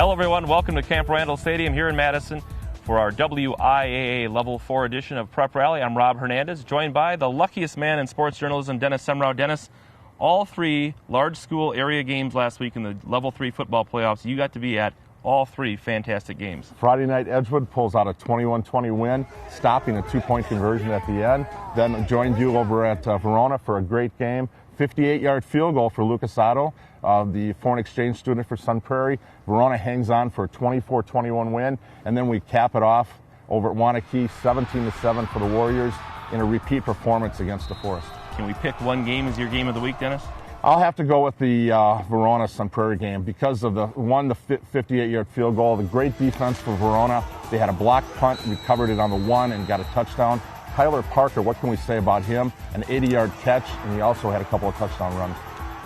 Hello everyone, welcome to Camp Randall Stadium here in Madison for our WIAA Level 4 edition of Prep Rally. I'm Rob Hernandez, joined by the luckiest man in sports journalism, Dennis Semrau. Dennis, all three large school area games last week in the Level 3 football playoffs, you got to be at all three fantastic games. Friday night, Edgewood pulls out a 21-20 win, stopping a two-point conversion at the end. Then joined you over at Verona for a great game. 58-yard field goal for Lucas Otto, the foreign exchange student for Sun Prairie. Verona hangs on for a 24-21 win, and then we cap it off over at Wanakee, 17-7 for the Warriors in a repeat performance against DeForest. Can we pick one game as your game of the week, Dennis? I'll have to go with the Verona Sun Prairie game because of the 58-yard field goal, the great defense for Verona. They had a blocked punt, we covered it on the one and got a touchdown. Tyler Parker, what can we say about him? An 80-yard catch, and he also had a couple of touchdown runs.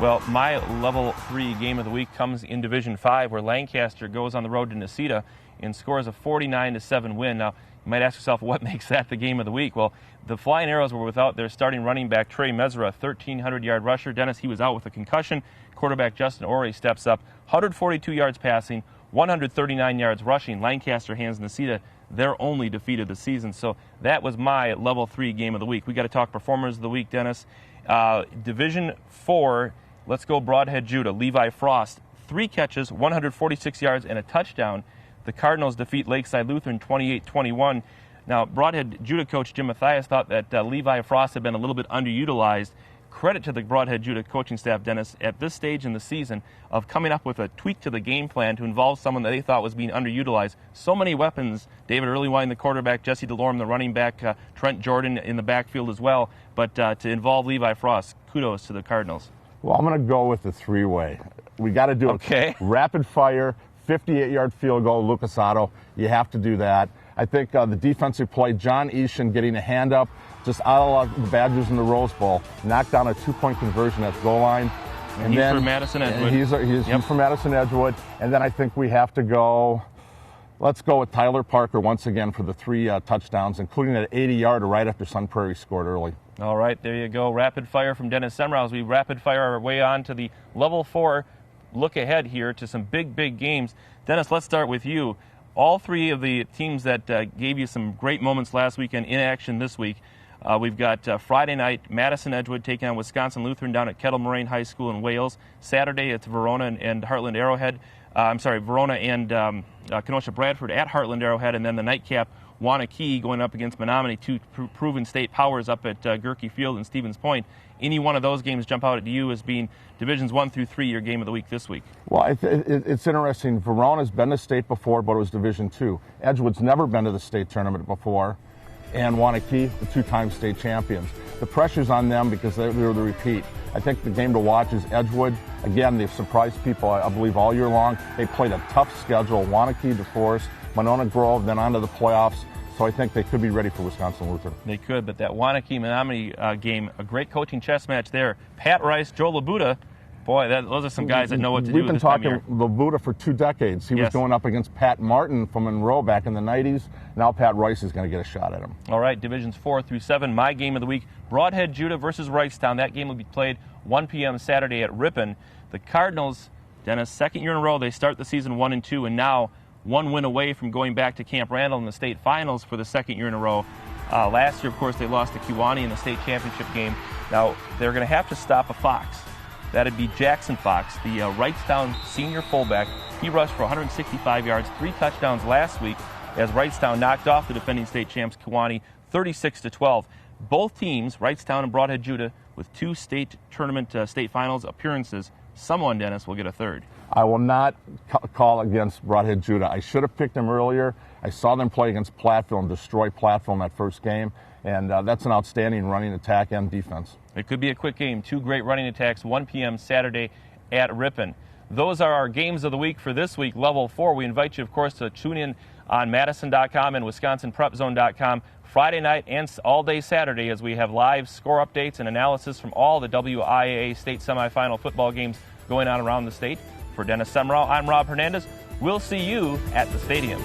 Well, my Level 3 game of the week comes in Division 5, where Lancaster goes on the road to Necedah and scores a 49-7 win. Now, you might ask yourself, what makes that the game of the week? Well, the Flying Arrows were without their starting running back, Trey Mesra, a 1,300-yard rusher. Dennis, he was out with a concussion. Quarterback Justin Orey steps up, 142 yards passing, 139 yards rushing. Lancaster hands Necedah their only defeat of the season. So that was my Level 3 game of the week. We got to talk performers of the week, Dennis. Division 4, let's go Broadhead Judah. Levi Frost, 3 catches, 146 yards, and a touchdown. The Cardinals defeat Lakeside Lutheran 28-21. Now, Broadhead Judah coach Jim Mathias thought that Levi Frost had been a little bit underutilized. Credit to the Broadhead Judah coaching staff, Dennis, at this stage in the season of coming up with a tweak to the game plan to involve someone that they thought was being underutilized. So many weapons, David Earlywine, the quarterback, Jesse DeLorme, the running back, Trent Jordan in the backfield as well. But to involve Levi Frost, kudos to the Cardinals. Well, I'm going to go with the three-way. We got to do it. Rapid fire, 58-yard field goal, Lucas Otto. You have to do that. I think the defensive play, John Eashan getting a hand up, just out of the Badgers in the Rose Bowl, knocked down a 2-point conversion at the goal line. And he's from Madison Edgewood. He's from Madison Edgewood. And then I think we have to go, let's go with Tyler Parker once again for the 3 touchdowns, including an 80-yarder right after Sun Prairie scored early. All right, there you go. Rapid fire from Dennis Semrau as we rapid fire our way on to the Level 4 look ahead here to some big games. Dennis, let's start with you. All three of the teams that gave you some great moments last weekend in action this week. We've got Friday night, Madison Edgewood taking on Wisconsin Lutheran down at Kettle Moraine High School in Wales. Saturday, it's Verona and Heartland Arrowhead. Verona and Kenosha Bradford at Heartland Arrowhead. And then the nightcap, Wanakee going up against Menominee, 2 proven state powers up at Gerke Field and Stevens Point. Any one of those games jump out at you as being Divisions 1 through 3 your game of the week this week? Well, it's interesting. Verona's been to state before, but it was Division 2. Edgewood's never been to the state tournament before. And Wanakee, the 2-time state champions. The pressure's on them because they were the repeat. I think the game to watch is Edgewood. Again, they've surprised people, I believe, all year long. They played a tough schedule, Wanakee, DeForest, Monona Grove, then on to the playoffs. So I think they could be ready for Wisconsin Lutheran. They could, but that Wanakee-Menominee game, a great coaching chess match there. Pat Rice, Joe Labuda, boy, those are some guys that know what to do. We've been talking Labuda for 2 decades. He was going up against Pat Martin from Monroe back in the 90s. Now Pat Rice is going to get a shot at him. All right, Divisions 4 through 7, my game of the week, Broadhead Judah versus Wrightstown. That game will be played 1 p.m. Saturday at Ripon. The Cardinals, Dennis, 2nd year in a row, they start the season 1-2, and now 1 win away from going back to Camp Randall in the state finals for the 2nd year in a row. Last year, of course, they lost to Kewanee in the state championship game. Now, they're going to have to stop a Fox. That'd be Jackson Fox, the Wrightstown senior fullback. He rushed for 165 yards, 3 touchdowns last week as Wrightstown knocked off the defending state champs Kewanee 36-12. Both teams, Wrightstown and Broadhead Judah, with 2 state tournament state finals appearances. Someone, Dennis, will get a 3rd. I will not call against Broadhead Judah. I should have picked them earlier. I saw them play against Platteville and destroy Platteville in that first game, and that's an outstanding running attack and defense. It could be a quick game. 2 great running attacks, 1 p.m. Saturday at Ripon. Those are our games of the week for this week, Level 4. We invite you, of course, to tune in on madison.com and wisconsinprepzone.com Friday night and all day Saturday as we have live score updates and analysis from all the WIAA state semifinal football games going on around the state. For Dennis Semrau, I'm Rob Hernandez. We'll see you at the stadium.